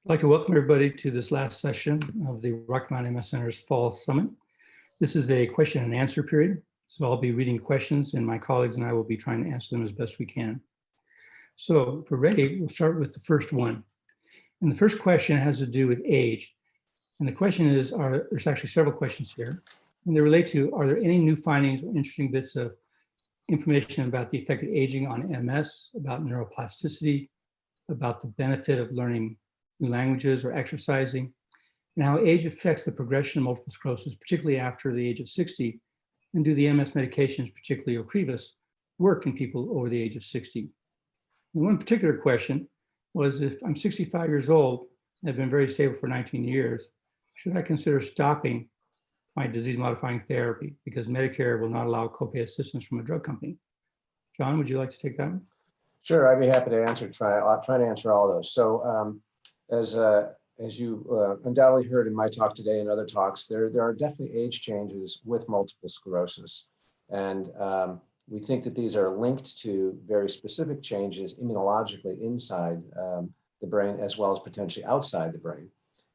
I'd like to welcome everybody to this last session of the Rocky Mountain MS Center's Fall Summit. This is a question and answer period, so I'll be reading questions and my colleagues and I will be trying to answer them as best we can. So if we're ready, we'll start with the first one. And the first question has to do with age. And the question is, there's actually several questions here, and they relate to, are there any new findings or interesting bits of information about the effect of aging on MS, about neuroplasticity, about the benefit of learning new languages or exercising, and how age affects the progression of multiple sclerosis, particularly after the age of 60, and do the MS medications, particularly Ocrevus, work in people over the age of 60? And one particular question was, if I'm 65 years old, and I've been very stable for 19 years, should I consider stopping my disease-modifying therapy because Medicare will not allow copay assistance from a drug company? John, would you like to take that one? Sure, I'd be happy to I'll try to answer all those. So as you undoubtedly heard in my talk today and other talks, there are definitely age changes with multiple sclerosis. And we think that these are linked to very specific changes immunologically inside the brain as well as potentially outside the brain.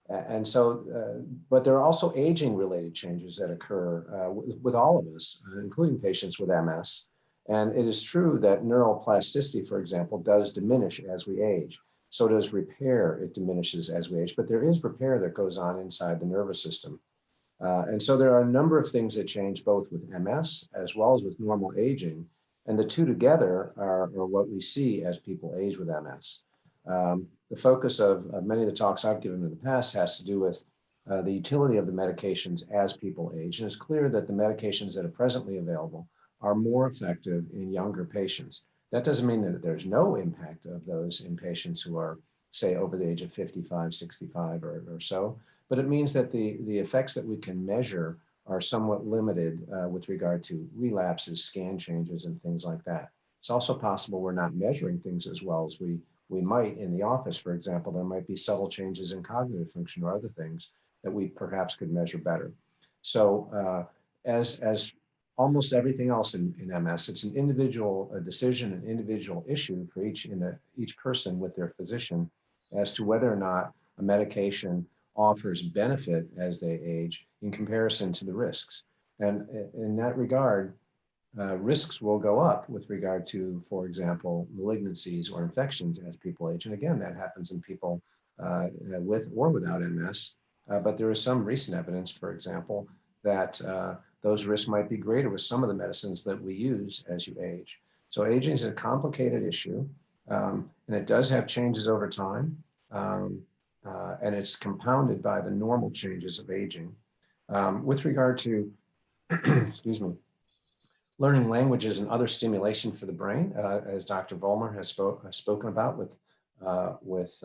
And so, but there are also aging related changes that occur with all of us, including patients with MS. And it is true that neuroplasticity, for example, does diminish as we age. So does repair, it diminishes as we age, but there is repair that goes on inside the nervous system. And so there are a number of things that change both with MS as well as with normal aging. And the two together are what we see as people age with MS. The focus of many of the talks I've given in the past has to do with the utility of the medications as people age. And it's clear that the medications that are presently available are more effective in younger patients. That doesn't mean that there's no impact of those in patients who are, say, over the age of 55, 65 or so, but it means that the effects that we can measure are somewhat limited with regard to relapses, scan changes, and things like that. It's also possible we're not measuring things as well as we might in the office. For example, there might be subtle changes in cognitive function or other things that we perhaps could measure better. So as almost everything else in MS, it's an individual decision, an individual issue for each person with their physician as to whether or not a medication offers benefit as they age in comparison to the risks. And in that regard, risks will go up with regard to, for example, malignancies or infections as people age. And again, that happens in people with or without MS. But there is some recent evidence, for example, that those risks might be greater with some of the medicines that we use as you age. So aging is a complicated issue, and it does have changes over time, and it's compounded by the normal changes of aging. With regard to, excuse me, learning languages and other stimulation for the brain, as Dr. Vollmer has spoken about with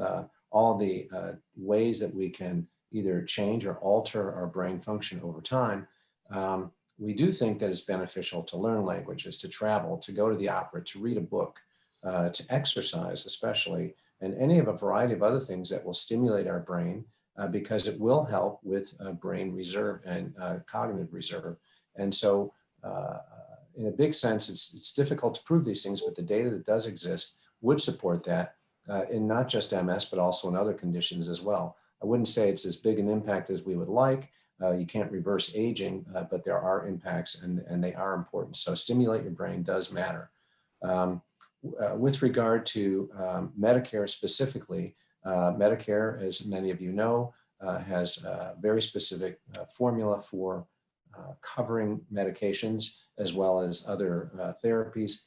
all the ways that we can either change or alter our brain function over time, we do think that it's beneficial to learn languages, to travel, to go to the opera, to read a book, to exercise especially, and any of a variety of other things that will stimulate our brain because it will help with brain reserve and cognitive reserve. And so in a big sense, it's difficult to prove these things, but the data that does exist would support that in not just MS, but also in other conditions as well. I wouldn't say it's as big an impact as we would like. You can't reverse aging, but there are impacts and they are important. So stimulate your brain does matter. With regard to Medicare specifically, Medicare, as many of you know, has a very specific formula for covering medications as well as other therapies.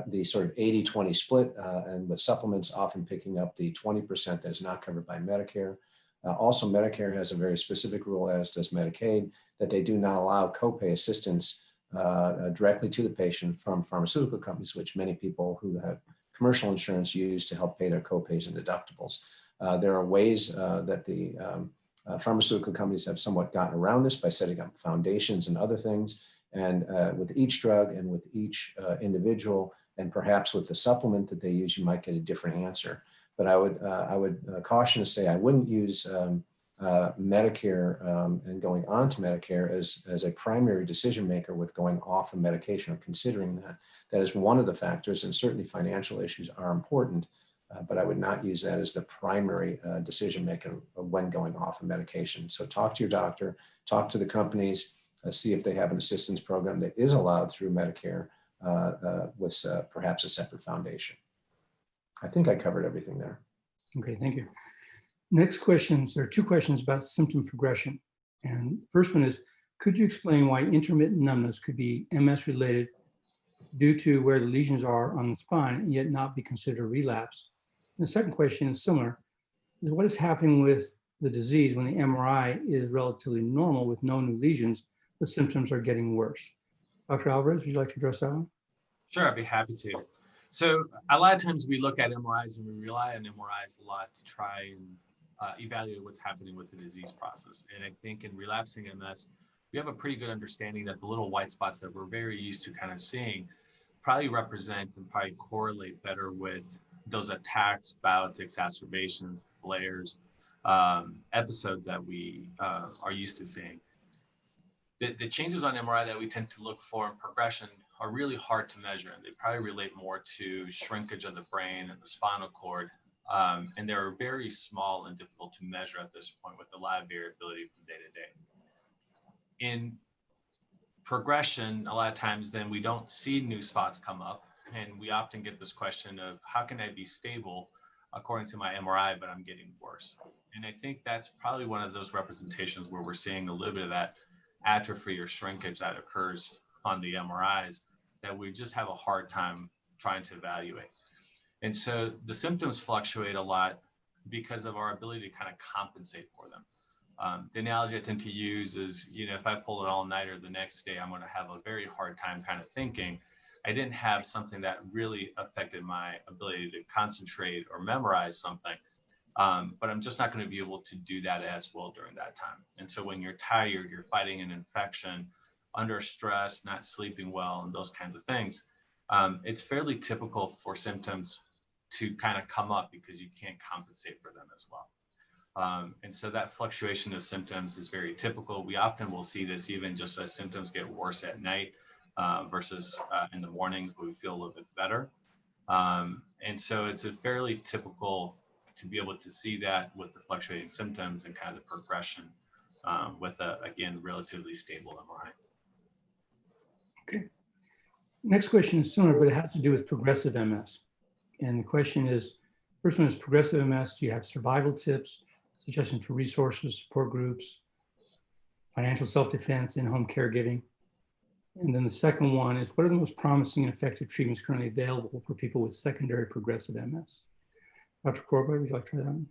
The sort of 80-20 split, and with supplements often picking up the 20% that is not covered by Medicare. Also, Medicare has a very specific rule, as does Medicaid, that they do not allow copay assistance directly to the patient from pharmaceutical companies, which many people who have commercial insurance use to help pay their copays and deductibles. There are ways that the pharmaceutical companies have somewhat gotten around this by setting up foundations and other things. And with each drug and with each individual, and perhaps with the supplement that they use, you might get a different answer. But I would caution to say I wouldn't use Medicare and going on to Medicare as a primary decision maker with going off of medication or considering that. That is one of the factors, and certainly financial issues are important. but I would not use that as the primary decision maker when going off a medication. So talk to your doctor, talk to the companies, see if they have an assistance program that is allowed through Medicare with perhaps a separate foundation. I think I covered everything there. Okay, thank you. Next questions, there are two questions about symptom progression. And first one is, could you explain why intermittent numbness could be MS related due to where the lesions are on the spine and yet not be considered a relapse? And the second question is similar, is what is happening with the disease when the MRI is relatively normal with no new lesions, the symptoms are getting worse? Dr. Alvarez, would you like to address that one? Sure, I'd be happy to. So a lot of times we look at MRIs and we rely on MRIs a lot to try and evaluate what's happening with the disease process. And I think in relapsing MS, we have a pretty good understanding that the little white spots that we're very used to kind of seeing probably represent and probably correlate better with those attacks, bouts, exacerbations, flares, episodes that we are used to seeing. The changes on MRI that we tend to look for in progression are really hard to measure, and they probably relate more to shrinkage of the brain and the spinal cord, and they're very small and difficult to measure at this point with a lot of variability from day to day. In progression, a lot of times then we don't see new spots come up, and we often get this question of how can I be stable according to my MRI, but I'm getting worse. And I think that's probably one of those representations where we're seeing a little bit of that atrophy or shrinkage that occurs on the MRIs that we just have a hard time trying to evaluate. And so the symptoms fluctuate a lot because of our ability to kind of compensate for them. The analogy I tend to use is, if I pull an all-nighter the next day, I'm going to have a very hard time kind of thinking. I didn't have something that really affected my ability to concentrate or memorize something, but I'm just not going to be able to do that as well during that time. And so when you're tired, you're fighting an infection, under stress, not sleeping well, and those kinds of things, it's fairly typical for symptoms to kind of come up because you can't compensate for them as well. And so that fluctuation of symptoms is very typical. We often will see this even just as symptoms get worse at night versus in the mornings where we feel a little bit better. And so it's a fairly typical to be able to see that with the fluctuating symptoms and kind of the progression with a, again, relatively stable MRI. Okay. Next question is similar, but it has to do with progressive MS. And the question is, first one is progressive MS. Do you have survival tips, suggestions for resources, support groups, financial self-defense, in-home caregiving? And then the second one is, what are the most promising and effective treatments currently available for people with secondary progressive MS? Dr. Corboy, would you like to try that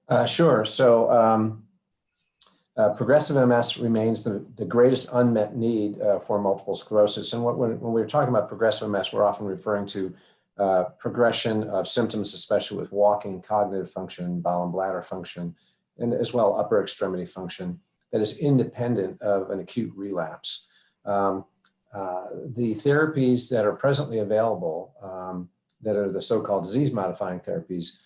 one? Sure. So progressive MS remains the greatest unmet need for multiple sclerosis. And when we're talking about progressive MS, we're often referring to progression of symptoms, especially with walking, cognitive function, bowel and bladder function, and as well upper extremity function that is independent of an acute relapse. The therapies that are presently available, that are the so-called disease-modifying therapies,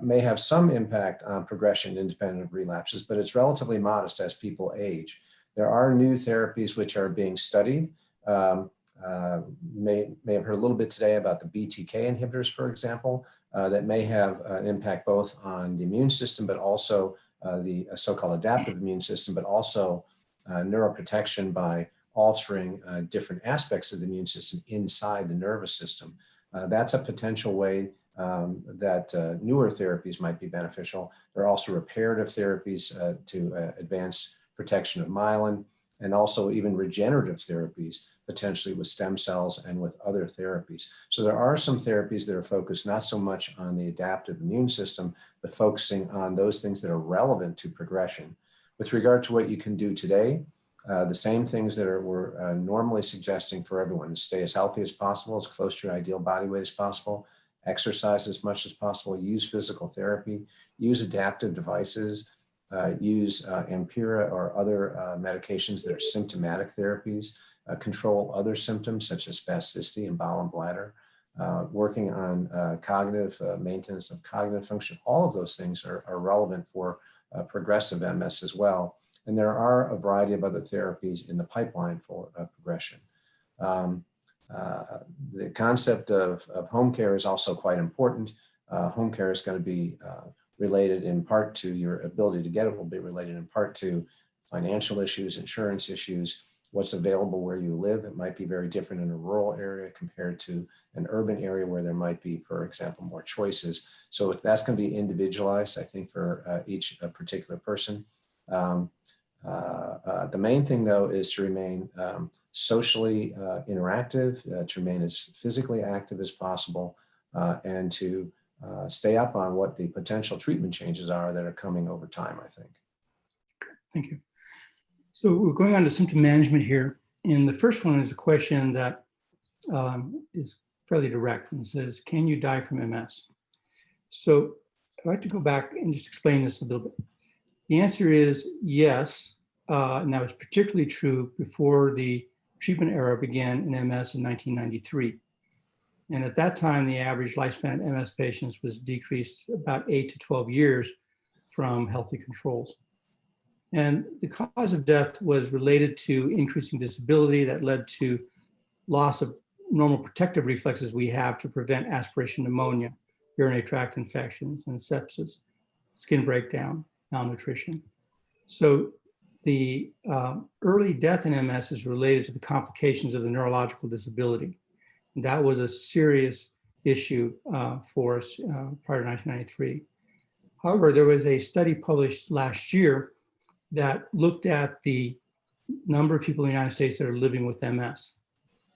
may have some impact on progression independent of relapses, but it's relatively modest as people age. There are new therapies which are being studied. May have heard a little bit today about the BTK inhibitors, for example, that may have an impact both on the immune system, but also the so-called adaptive immune system, but also neuroprotection by altering different aspects of the immune system inside the nervous system. That's a potential way that newer therapies might be beneficial. There are also reparative therapies to advance protection of myelin, and also even regenerative therapies, potentially with stem cells and with other therapies. So there are some therapies that are focused not so much on the adaptive immune system, but focusing on those things that are relevant to progression. With regard to what you can do today, the same things that we're normally suggesting for everyone: stay as healthy as possible, as close to your ideal body weight as possible, exercise as much as possible, use physical therapy, use adaptive devices, use Ampira or other medications that are symptomatic therapies, control other symptoms such as spasticity and bowel and bladder, working on cognitive maintenance of cognitive function. All of those things are relevant for progressive MS as well. And there are a variety of other therapies in the pipeline for progression. The concept of home care is also quite important. home care is going to be related in part to your ability to get it, will be related in part to financial issues, insurance issues, what's available where you live. It might be very different in a rural area compared to an urban area where there might be, for example, more choices. So that's going to be individualized, I think, for each particular person. The main thing, though, is to remain socially interactive, to remain as physically active as possible, and to stay up on what the potential treatment changes are that are coming over time, I think. Thank you. So we're going on to symptom management here. And the first one is a question that is fairly direct and says, can you die from MS? So I'd like to go back and just explain this a little bit. The answer is yes, and that was particularly true before the treatment era began in MS in 1993. And at that time, the average lifespan of MS patients was decreased about 8 to 12 years from healthy controls. And the cause of death was related to increasing disability that led to loss of normal protective reflexes we have to prevent aspiration pneumonia, urinary tract infections, and sepsis, skin breakdown, malnutrition. So the early death in MS is related to the complications of the neurological disability. And that was a serious issue for us prior to 1993. However, there was a study published last year that looked at the number of people in the United States that are living with MS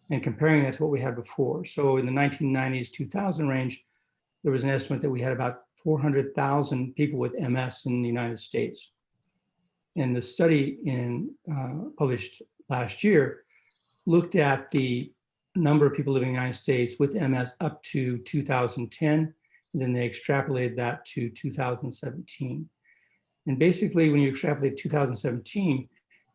and comparing that to what we had before. So in the 1990s, 2000 range, there was an estimate that we had about 400,000 people with MS in the United States. And the study published last year looked at the number of people living in the United States with MS up to 2010, and then they extrapolated that to 2017. And basically, when you extrapolate 2017,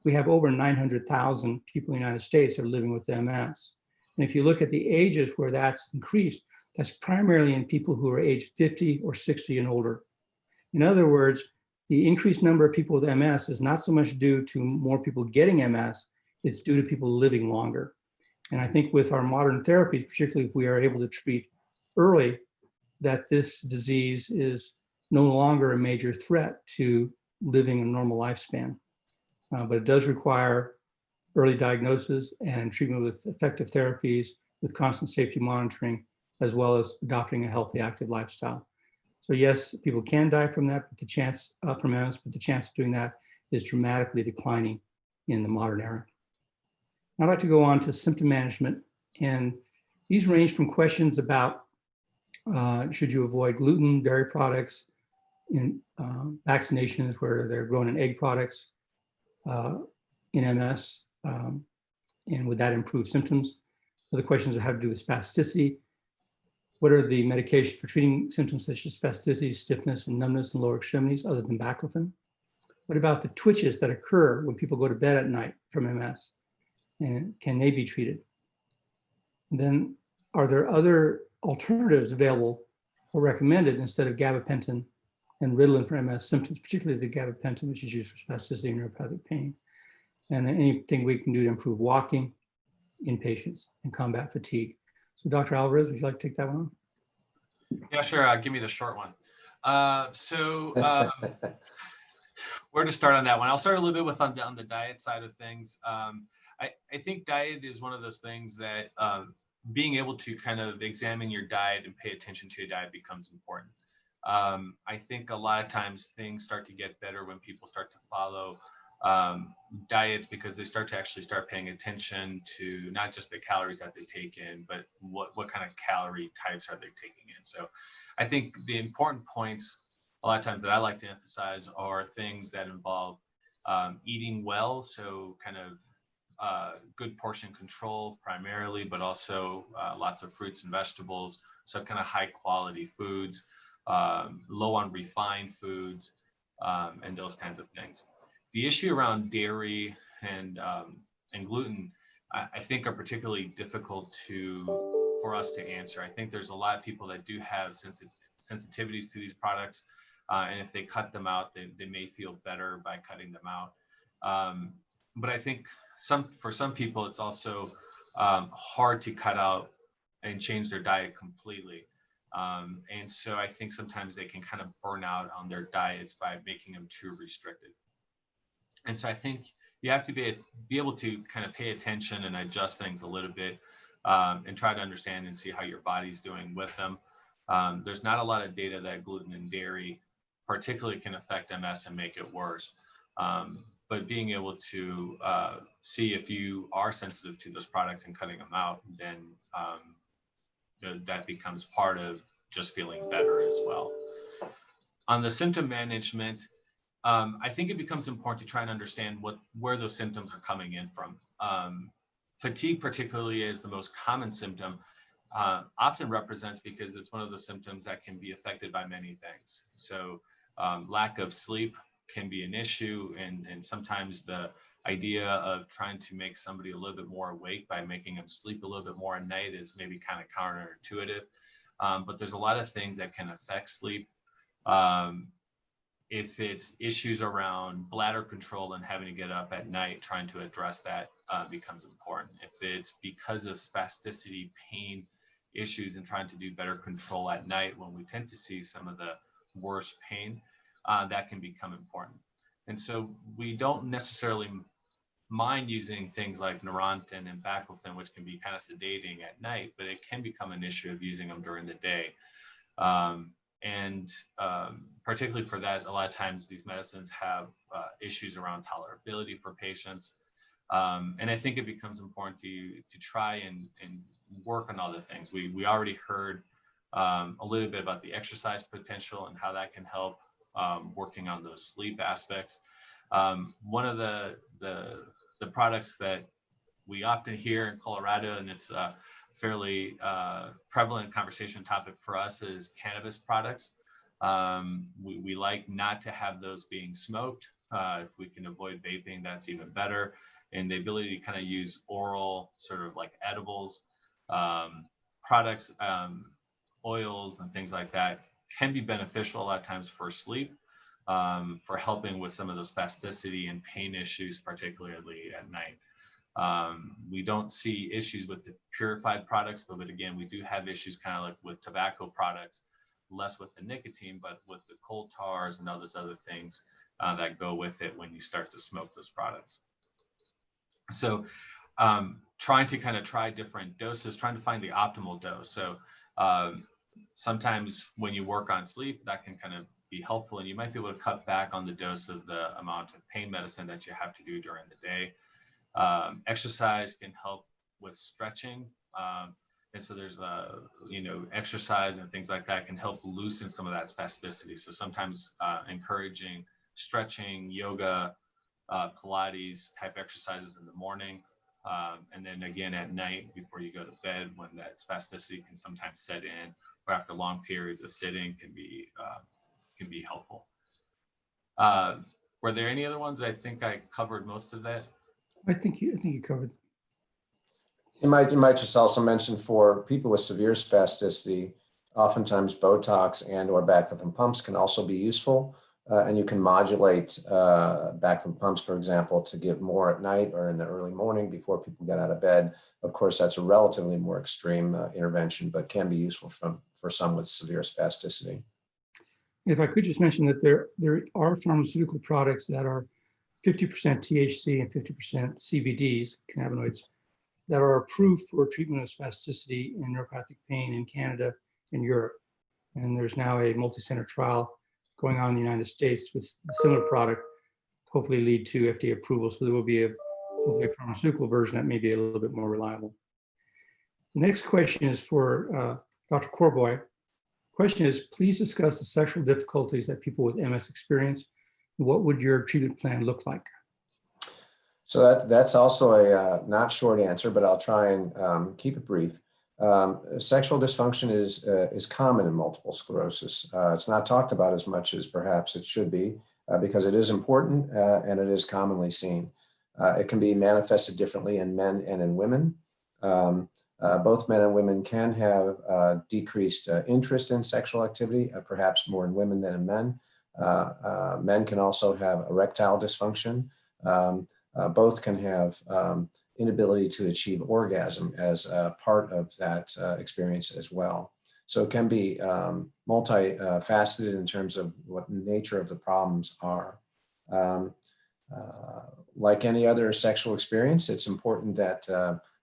we have over 900,000 people in the United States that are living with MS. And if you look at the ages where that's increased, that's primarily in people who are age 50 or 60 and older. In other words, the increased number of people with MS is not so much due to more people getting MS, it's due to people living longer. And I think with our modern therapies, particularly if we are able to treat early, that this disease is no longer a major threat to living a normal lifespan. But it does require early diagnosis and treatment with effective therapies, with constant safety monitoring, as well as adopting a healthy, active lifestyle. So yes, people can die from that, but the chance from MS, but the chance of doing that is dramatically declining in the modern era. I'd like to go on to symptom management, and these range from questions about should you avoid gluten, dairy products, in vaccinations where they're grown in egg products in MS, and would that improve symptoms? Other questions that have to do with spasticity. What are the medications for treating symptoms such as spasticity, stiffness, and numbness in lower extremities other than baclofen? What about the twitches that occur when people go to bed at night from MS? And can they be treated? And then, are there other alternatives available or recommended instead of gabapentin and Ritalin for MS symptoms, particularly the gabapentin, which is used for spasticity and neuropathic pain? And anything we can do to improve walking in patients and combat fatigue. So Dr. Alvarez, would you like to take that one on? Yeah, sure. Give me the short one. Where to start on that one? I'll start a little bit with on the diet side of things. I think diet is one of those things that being able to kind of examine your diet and pay attention to your diet becomes important. I think a lot of times things start to get better when people start to follow diets, because they start paying attention to not just the calories that they take in, but what kind of calorie types are they taking in. So I think the important points a lot of times that I like to emphasize are things that involve eating well, so kind of good portion control primarily, but also lots of fruits and vegetables, so kind of high quality foods, low on refined foods, and those kinds of things. The issue around dairy and gluten, I think, are particularly difficult for us to answer. I think there's a lot of people that do have sensitivities to these products, and if they cut them out, they may feel better by cutting them out. But I think for some people, it's also hard to cut out and change their diet completely. And so I think sometimes they can kind of burn out on their diets by making them too restricted. And so I think you have to be able to kind of pay attention and adjust things a little bit, and try to understand and see how your body's doing with them. There's not a lot of data that gluten and dairy particularly can affect MS and make it worse. But being able to see if you are sensitive to those products and cutting them out, then that becomes part of just feeling better as well. On the symptom management, I think it becomes important to try and understand where those symptoms are coming in from. Fatigue particularly is the most common symptom, often represents because it's one of the symptoms that can be affected by many things. So lack of sleep can be an issue, and sometimes the idea of trying to make somebody a little bit more awake by making them sleep a little bit more at night is maybe kind of counterintuitive. But there's a lot of things that can affect sleep. If it's issues around bladder control and having to get up at night, trying to address that becomes important. If it's because of spasticity, pain issues, and trying to do better control at night, when we tend to see some of the worst pain, that can become important. And so we don't necessarily mind using things like Neurontin and baclofen, which can be kind of sedating at night, but it can become an issue of using them during the day. And particularly for that, a lot of times these medicines have issues around tolerability for patients. And I think it becomes important to try and work on other things. We already heard a little bit about the exercise potential and how that can help working on those sleep aspects. One of the products that we often hear in Colorado, and it's fairly prevalent conversation topic for us, is cannabis products. We like not to have those being smoked. If we can avoid vaping, that's even better. And the ability to kind of use oral, sort of like edibles, products, oils and things like that can be beneficial a lot of times for sleep, for helping with some of those spasticity and pain issues, particularly at night. We don't see issues with the purified products, but again, we do have issues kind of like with tobacco products, less with the nicotine, but with the coal tars and all those other things that go with it when you start to smoke those products. So trying to kind of try different doses, trying to find the optimal dose. So sometimes when you work on sleep, that can kind of be helpful, and you might be able to cut back on the dose of the amount of pain medicine that you have to do during the day. Exercise can help with stretching. And so there's, exercise and things like that can help loosen some of that spasticity. So sometimes encouraging stretching, yoga, Pilates type exercises in the morning. And then again at night before you go to bed, when that spasticity can sometimes set in, or after long periods of sitting, can be helpful. Were there any other ones? I think I covered most of that. I think you covered. You might just also mention for people with severe spasticity, oftentimes Botox and or baclofen pumps can also be useful. And you can modulate baclofen pumps, for example, to give more at night or in the early morning before people get out of bed. Of course, that's a relatively more extreme intervention, but can be useful for some with severe spasticity. If I could just mention that there are pharmaceutical products that are 50% THC and 50% CBDs, cannabinoids, that are approved for treatment of spasticity and neuropathic pain in Canada and Europe. And there's now a multi-center trial going on in the United States with a similar product, hopefully lead to FDA approval. So there will be hopefully a pharmaceutical version that may be a little bit more reliable. The next question is for Dr. Corboy. Question is, please discuss the sexual difficulties that people with MS experience. What would your treatment plan look like? So that's also a not short answer, but I'll try and keep it brief. Sexual dysfunction is common in multiple sclerosis. It's not talked about as much as perhaps it should be because it is important and it is commonly seen. It can be manifested differently in men and in women. Both men and women can have decreased interest in sexual activity, perhaps more in women than in men. Men can also have erectile dysfunction. Both can have inability to achieve orgasm as part of that experience as well. So it can be multifaceted in terms of what the nature of the problems are. Like any other sexual experience, it's important that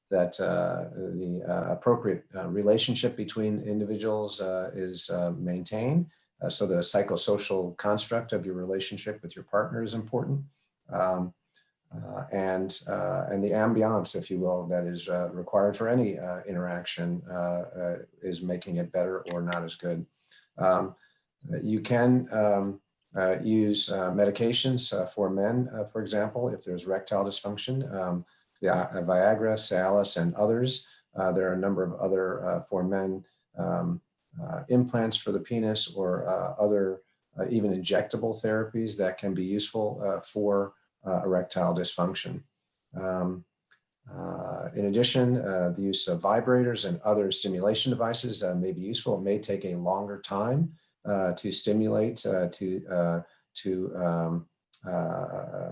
the appropriate relationship between individuals is maintained. So the psychosocial construct of your relationship with your partner is important. And the ambiance, if you will, that is required for any interaction is making it better or not as good. You can use medications for men, for example, if there's erectile dysfunction, the Viagra, Cialis, and others. There are a number of other, for men, implants for the penis or other even injectable therapies that can be useful for erectile dysfunction. In addition, the use of vibrators and other stimulation devices may be useful. It may take a longer time to stimulate to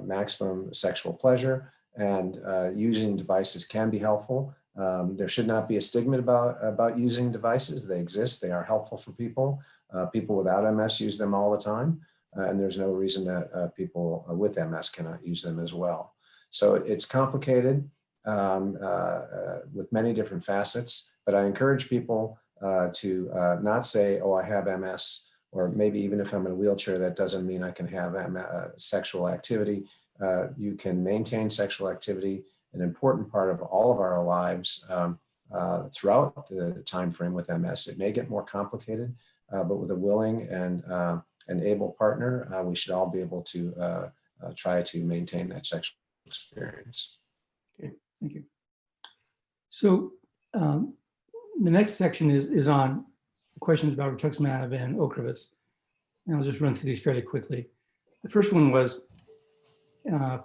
maximum sexual pleasure, and using devices can be helpful. There should not be a stigma about using devices. They exist. They are helpful for people. People without MS use them all the time. And there's no reason that people with MS cannot use them as well. So it's complicated with many different facets, but I encourage people to not say, oh, I have MS, or maybe even if I'm in a wheelchair, that doesn't mean I can have sexual activity. You can maintain sexual activity, an important part of all of our lives throughout the time frame with MS. It may get more complicated, but with a willing and an able partner, we should all be able to try to maintain that sexual experience. Okay, thank you. So the next section is on questions about Retrucemab and Ocrevus. And I'll just run through these fairly quickly. The first one was,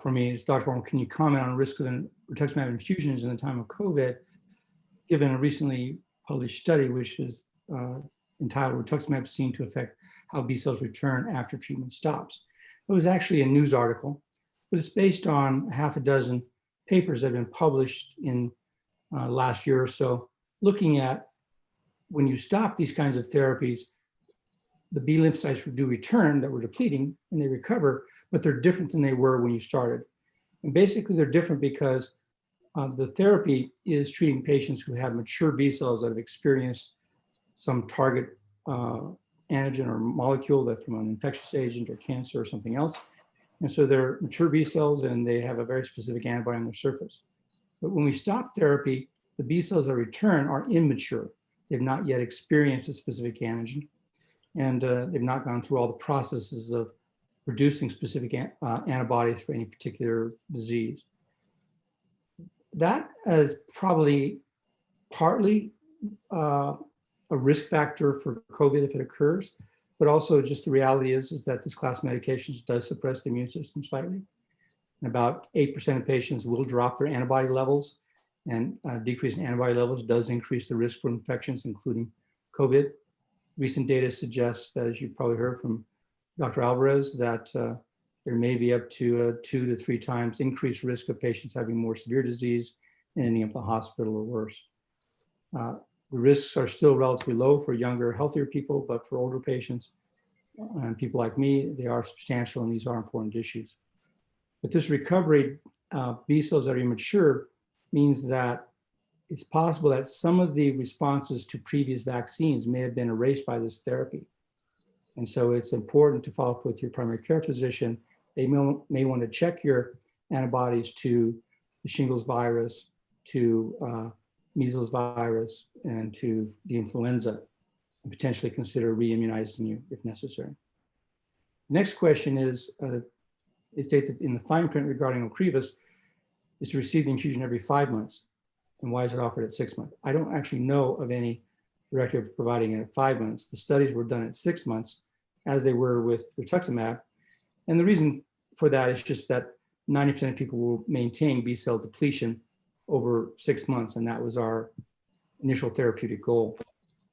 for me, is Dr. Warren, can you comment on risk of Retrucemab infusions in the time of COVID, given a recently published study, which is entitled Retrucemab Seen to Affect How B Cells Return After Treatment Stops. It was actually a news article, but it's based on half a dozen papers that have been published in last year or so, looking at when you stop these kinds of therapies, the B lymphocytes do return that were depleting and they recover, but they're different than they were when you started. And basically they're different because the therapy is treating patients who have mature B cells that have experienced some target antigen or molecule that from an infectious agent or cancer or something else. And so they're mature B cells and they have a very specific antibody on their surface. But when we stop therapy, the B cells that return are immature. They've not yet experienced a specific antigen, and they've not gone through all the processes of producing specific antibodies for any particular disease. That is probably partly a risk factor for COVID if it occurs, but also just the reality is that this class of medications does suppress the immune system slightly. And about 8% of patients will drop their antibody levels, and decrease in antibody levels does increase the risk for infections, including COVID. Recent data suggests, as you probably heard from Dr. Alvarez, that there may be up to 2 to 3 times increased risk of patients having more severe disease and ending up in the hospital or worse. The risks are still relatively low for younger, healthier people, but for older patients and people like me, they are substantial, and these are important issues. But this recovery, B cells that are immature, means that it's possible that some of the responses to previous vaccines may have been erased by this therapy. And so it's important to follow up with your primary care physician. They may want to check your antibodies to the shingles virus, to measles virus, and to the influenza, and potentially consider re-immunizing you if necessary. The next question is, it stated in the fine print regarding Ocrevus, is to receive the infusion every 5 months. And why is it offered at 6 months? I don't actually know of any directive providing it at 5 months. The studies were done at 6 months, as they were with Retrucemab. And the reason for that is just that 90% of people will maintain B cell depletion over 6 months, and that was our initial therapeutic goal.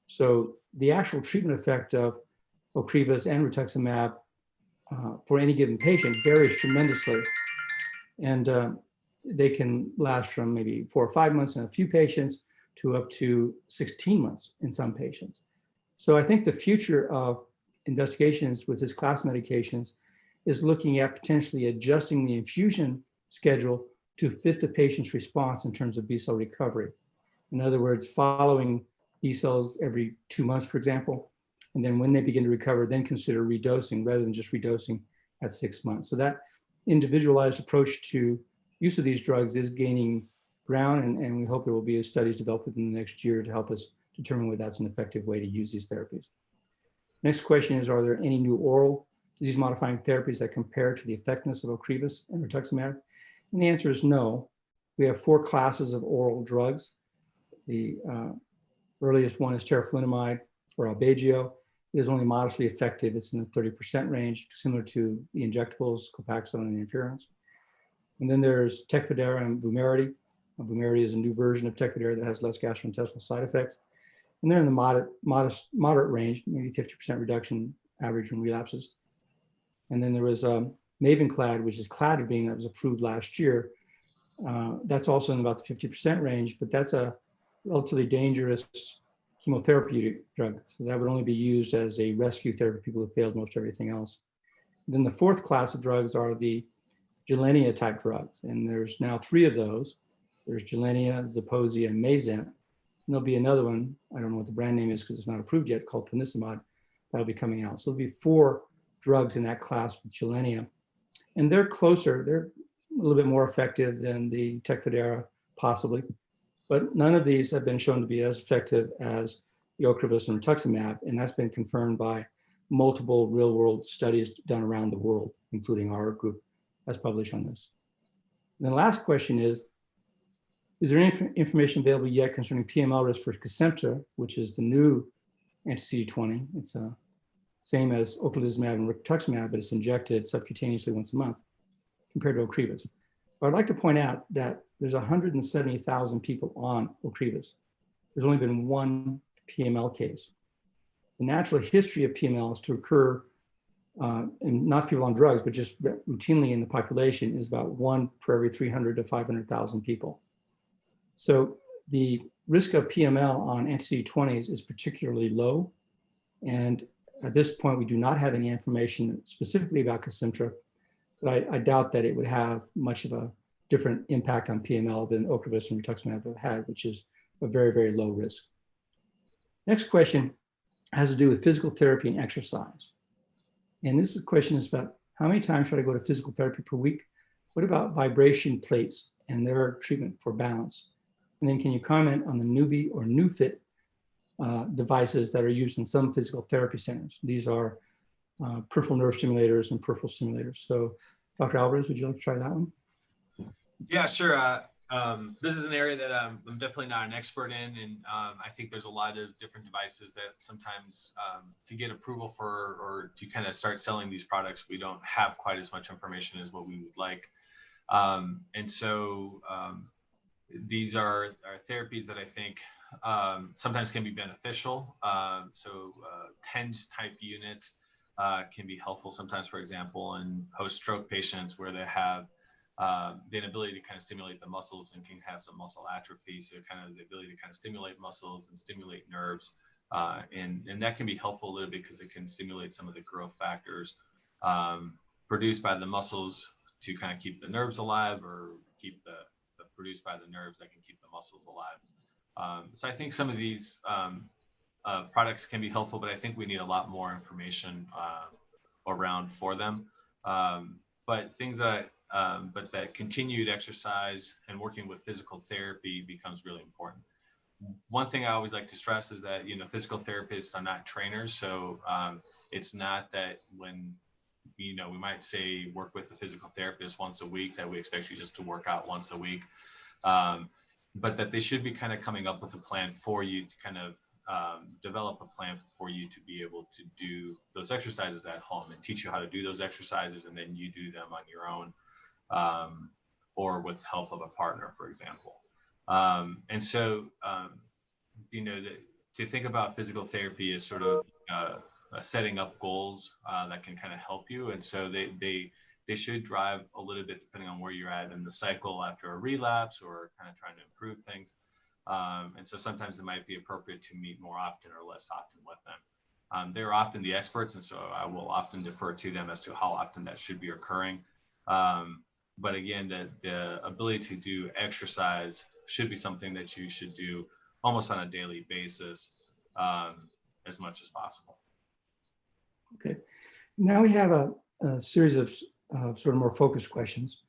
So the actual treatment effect of Ocrevus and Retrucemab for any given patient varies tremendously. And they can last from maybe 4 or 5 months in a few patients to up to 16 months in some patients. So I think the future of investigations with this class medications is looking at potentially adjusting the infusion schedule to fit the patient's response in terms of B cell recovery. In other words, following B cells every 2 months, for example, and then when they begin to recover, then consider redosing rather than just redosing at 6 months. So that individualized approach to use of these drugs is gaining ground, and we hope there will be studies developed within the next year to help us determine whether that's an effective way to use these therapies. Next question is, are there any new oral disease-modifying therapies that compare to the effectiveness of Ocrevus and Retrucemab? And the answer is no. We have 4 classes of oral drugs. The earliest one is teriflunomide or Albagio. It is only modestly effective. It's in the 30% range, similar to the injectables, Copaxone and interferons. And then there's Tecfidera and Vumerity. Vumerity is a new version of Tecfidera that has less gastrointestinal side effects. And they're in the moderate range, maybe 50% reduction average in relapses. And then there was Mavenclad, which is cladribine, that was approved last year. That's also in about the 50% range, but that's a relatively dangerous chemotherapeutic drug. So that would only be used as a rescue therapy for people who failed most everything else. Then the 4th class of drugs are the Gilenya type drugs. And there's now 3 of those. There's Gilenya, Zeposia, and Mayzent. And there'll be another one, I don't know what the brand name is because it's not approved yet, called Ponesimod, that'll be coming out. So there'll be 4 drugs in that class with Gilenya. And they're closer, they're a little bit more effective than the Tecfidera, possibly. But none of these have been shown to be as effective as the Ocrevus and Retrucemab, and that's been confirmed by multiple real-world studies done around the world, including our group has published on this. And the last question is there any information available yet concerning PML risk for Kesimpta, which is the new anti-CD20? It's the same as ocrelizumab and rituximab, but it's injected subcutaneously once a month compared to Ocrevus. But I'd like to point out that there's 170,000 people on Ocrevus. There's only been 1 PML case. The natural history of PML is to occur, and not people on drugs, but just routinely in the population, is about 1 per every 300 to 500,000 people. So the risk of PML on anti-CD20s is particularly low. And at this point, we do not have any information specifically about Kesimpta, but I doubt that it would have much of a different impact on PML than Ocrevus and Rituximab have had, which is a very, very low risk. Next question has to do with physical therapy and exercise. And this question is about how many times should I go to physical therapy per week? What about vibration plates and their treatment for balance? And then can you comment on the Nuvi or NuFit devices that are used in some physical therapy centers? These are peripheral nerve stimulators and peripheral stimulators. So Dr. Alvarez, would you like to try that one? Yeah, sure. This is an area that I'm definitely not an expert in, and I think there's a lot of different devices that sometimes to get approval for or to kind of start selling these products, we don't have quite as much information as what we would like. And so these are therapies that I think sometimes can be beneficial. So TENS type units can be helpful sometimes, for example, in post-stroke patients where they have the inability to kind of stimulate the muscles and can have some muscle atrophy. So kind of the ability to kind of stimulate muscles and stimulate nerves. And that can be helpful a little bit because it can stimulate some of the growth factors produced by the muscles to kind of keep the nerves alive, or keep the produced by the nerves that can keep the muscles alive. So I think some of these products can be helpful, but I think we need a lot more information around for them. But things that but that continued exercise and working with physical therapy becomes really important. One thing I always like to stress is that, physical therapists are not trainers. So it's not that when, we might say work with a physical therapist once a week, that we expect you just to work out once a week. But that they should be kind of coming up with a plan for you to kind of develop a plan for you to be able to do those exercises at home and teach you how to do those exercises, and then you do them on your own. Or with help of a partner, for example. And so, to think about physical therapy as sort of setting up goals that can kind of help you. And so they should drive a little bit depending on where you're at in the cycle after a relapse or kind of trying to improve things. And so sometimes it might be appropriate to meet more often or less often with them. They're often the experts, and so I will often defer to them as to how often that should be occurring. But again, the ability to do exercise should be something that you should do almost on a daily basis, as much as possible. Okay. Now we have a series of sort of more focused questions.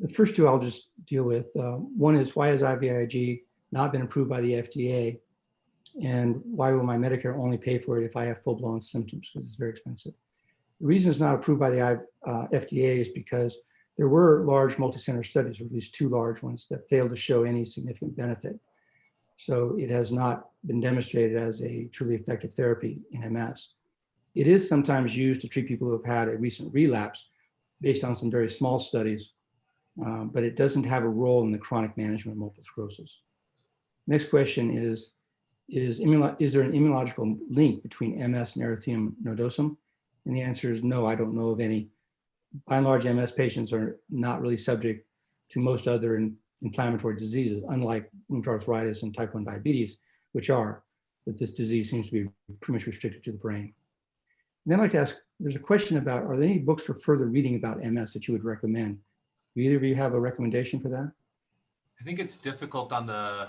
The first two I'll just deal with. One is, why has IVIG not been approved by the FDA? And why will my Medicare only pay for it if I have full-blown symptoms? Because it's very expensive. The reason it's not approved by the FDA is because there were large multi-center studies, or at least 2 large ones, that failed to show any significant benefit. So it has not been demonstrated as a truly effective therapy in MS. It is sometimes used to treat people who have had a recent relapse based on some very small studies, but it doesn't have a role in the chronic management of multiple sclerosis. Next question is there an immunological link between MS and erythema nodosum? And the answer is no, I don't know of any. By and large, MS patients are not really subject to most other inflammatory diseases, unlike rheumatoid arthritis and type 1 diabetes, which are, but this disease seems to be pretty much restricted to the brain. And then I'd like to ask, there's a question about, are there any books for further reading about MS that you would recommend? Do either of you have a recommendation for that? I think it's difficult on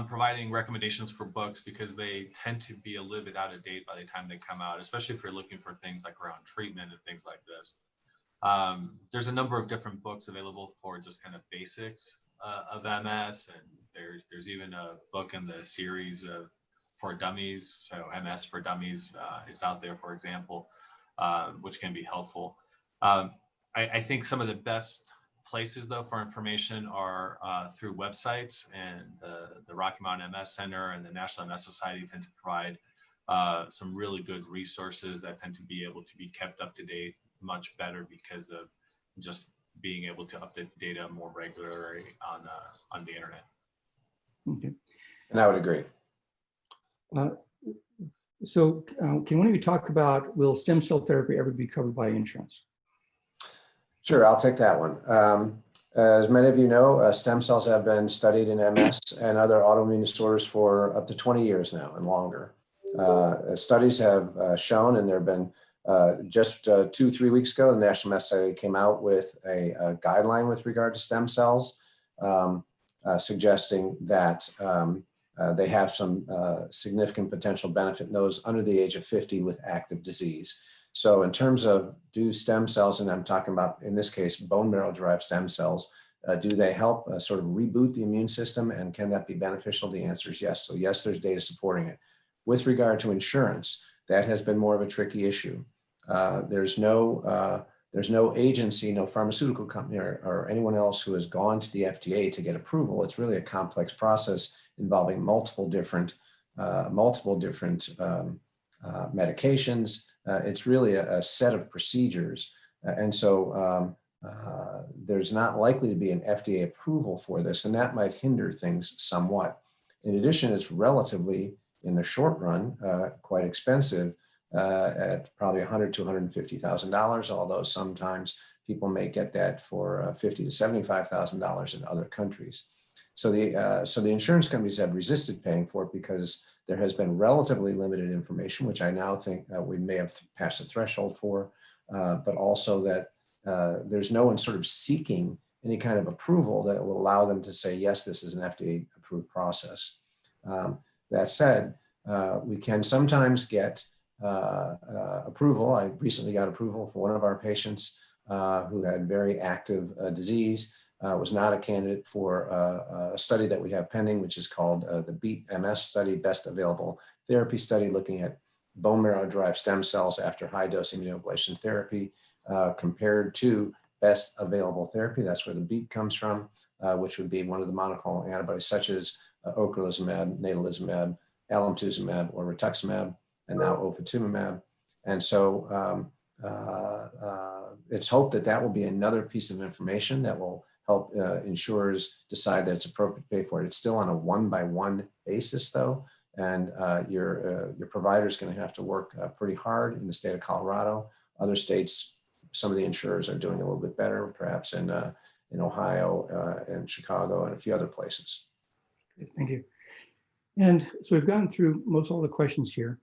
providing recommendations for books because they tend to be a little bit out of date by the time they come out, especially if you're looking for things like around treatment and things like this. There's a number of different books available for just kind of basics of MS, and there's even a book in the series for dummies. So MS for Dummies is out there, for example, which can be helpful. I think some of the best places, though, for information are through websites, and the Rocky Mountain MS Center and the National MS Society tend to provide some really good resources that tend to be able to be kept up to date much better because of just being able to update data more regularly on the internet. Okay. And I would agree. So can one of you talk about, will stem cell therapy ever be covered by insurance? Sure, I'll take that one. As many of you know, stem cells have been studied in MS and other autoimmune disorders for up to 20 years now and longer. Studies have shown, and there have been just 2-3 weeks ago, the National MS Society came out with a guideline with regard to stem cells, suggesting that they have some significant potential benefit in those under the age of 50 with active disease. So in terms of, do stem cells, and I'm talking about, in this case, bone marrow derived stem cells, do they help sort of reboot the immune system, and can that be beneficial? The answer is yes. So yes, there's data supporting it. With regard to insurance, that has been more of a tricky issue. There's no agency, no pharmaceutical company or anyone else who has gone to the FDA to get approval. It's really a complex process involving multiple different medications. It's really a set of procedures. And so there's not likely to be an FDA approval for this, and that might hinder things somewhat. In addition, it's relatively, in the short run, quite expensive at probably $100,000 to $150,000, although sometimes people may get that for $50,000 to $75,000 in other countries. So the insurance companies have resisted paying for it because there has been relatively limited information, which I now think we may have passed the threshold for, but also that there's no one sort of seeking any kind of approval that will allow them to say, yes, this is an FDA approved process. That said, we can sometimes get approval. I recently got approval for one of our patients who had very active disease, was not a candidate for a study that we have pending, which is called the BEAT-MS study, Best Available Therapy Study, looking at bone marrow-derived stem cells after high-dose immunoablation therapy compared to best available therapy. That's where the BEAT comes from, which would be one of the monoclonal antibodies such as ocrelizumab, natalizumab, alemtuzumab, or rituximab, and now ofatumumab. And so it's hoped that that will be another piece of information that will help insurers decide that it's appropriate to pay for it. It's still on a one-by-one basis, though, and your provider is going to have to work pretty hard in the state of Colorado. Other states, some of the insurers are doing a little bit better, perhaps in Ohio and Chicago and a few other places. Thank you. And so we've gone through most all the questions here.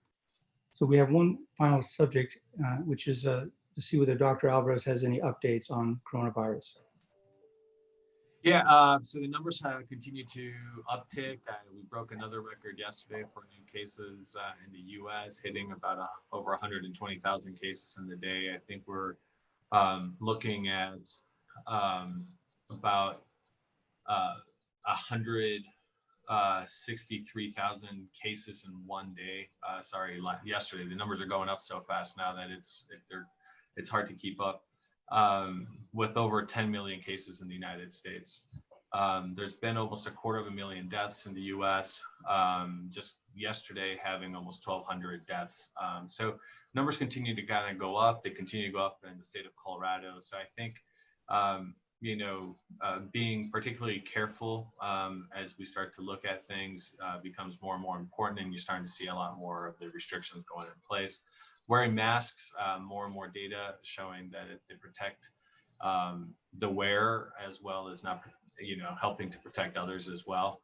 So we have one final subject, which is to see whether Dr. Alvarez has any updates on coronavirus. Yeah, so the numbers have continued to uptick. We broke another record yesterday for new cases in the U.S., hitting about over 120,000 cases in the day. I think we're looking at about 163,000 cases in one day. Sorry, yesterday. The numbers are going up so fast now that it's hard to keep up. With over 10 million cases in the United States. There's been almost 250,000 deaths in the US. Just yesterday having almost 1,200 deaths. So numbers continue to kind of go up. They continue to go up in the state of Colorado. So I think, being particularly careful as we start to look at things becomes more and more important, and you're starting to see a lot more of the restrictions going in place. Wearing masks, more and more data showing that they protect the wearer as well as not, helping to protect others as well.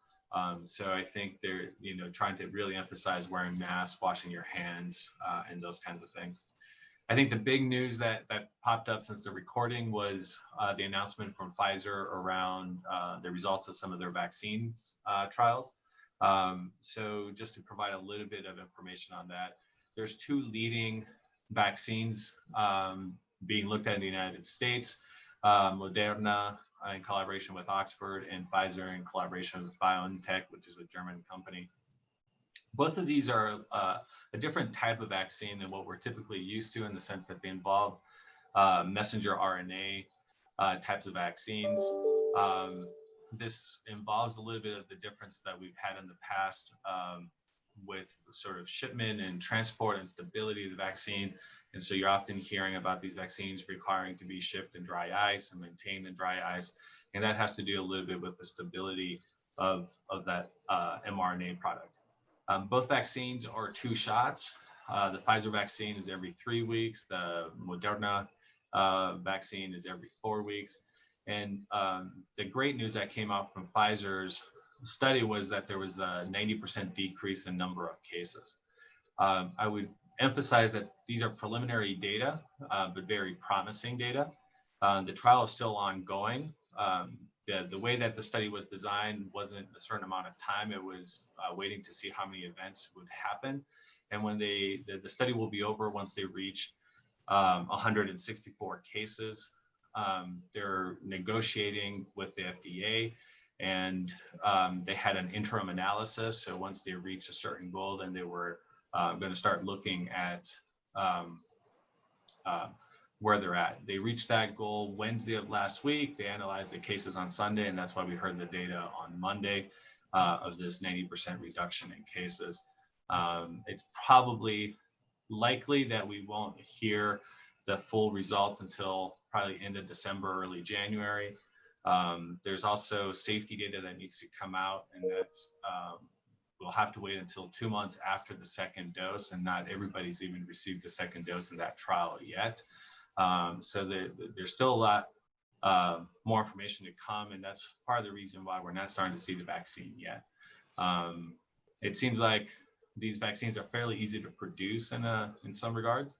So I think they're, trying to really emphasize wearing masks, washing your hands, and those kinds of things. I think the big news that popped up since the recording was the announcement from Pfizer around the results of some of their vaccines trials. So just to provide a little bit of information on that, there's 2 leading vaccines being looked at in the United States, Moderna in collaboration with Oxford and Pfizer in collaboration with BioNTech, which is a German company. Both of these are a different type of vaccine than what we're typically used to, in the sense that they involve messenger RNA types of vaccines. This involves a little bit of the difference that we've had in the past with sort of shipment and transport and stability of the vaccine. And so you're often hearing about these vaccines requiring to be shipped in dry ice and maintained in dry ice. And that has to do a little bit with the stability of that mRNA product. Both vaccines are 2 shots. The Pfizer vaccine is every 3 weeks. The Moderna vaccine is every 4 weeks. And the great news that came out from Pfizer's study was that there was a 90% decrease in number of cases. I would emphasize that these are preliminary data, but very promising data. The trial is still ongoing. The way that the study was designed wasn't a certain amount of time. It was waiting to see how many events would happen. And when the study will be over once they reach 164 cases. They're negotiating with the FDA, and they had an interim analysis. So once they reached a certain goal, then they were going to start looking at where they're at. They reached that goal Wednesday of last week. They analyzed the cases on Sunday, and that's why we heard the data on Monday of this 90% reduction in cases. It's probably likely that we won't hear the full results until probably end of December, early January. There's also safety data that needs to come out, and that's we'll have to wait until 2 months after the second dose, and not everybody's even received the second dose in that trial yet. So there's still a lot more information to come, and that's part of the reason why we're not starting to see the vaccine yet. It seems like these vaccines are fairly easy to produce in some regards.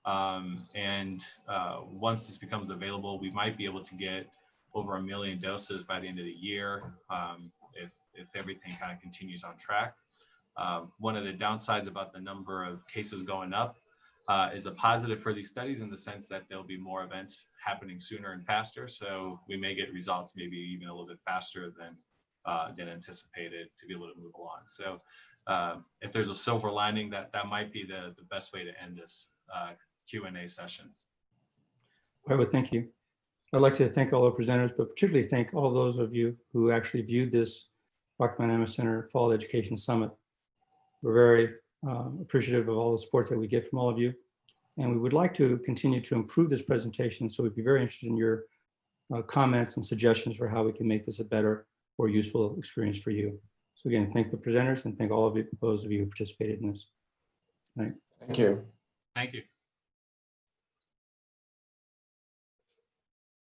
And once this becomes available, we might be able to get over 1 million doses by the end of the year if everything kind of continues on track. One of the downsides about the number of cases going up is a positive for these studies, in the sense that there'll be more events happening sooner and faster. So we may get results maybe even a little bit faster than anticipated to be able to move along. So if there's a silver lining, that might be the best way to end this Q&A session. I would thank you. I'd like to thank all the presenters, but particularly thank all those of you who actually viewed this Rocky Mountain MS Center Fall Education Summit. We're very appreciative of all the support that we get from all of you. And we would like to continue to improve this presentation. So we'd be very interested in your comments and suggestions for how we can make this a better or useful experience for you. So again, thank the presenters and thank all of you, those of you who participated in this. All right. Thank you. Thank you.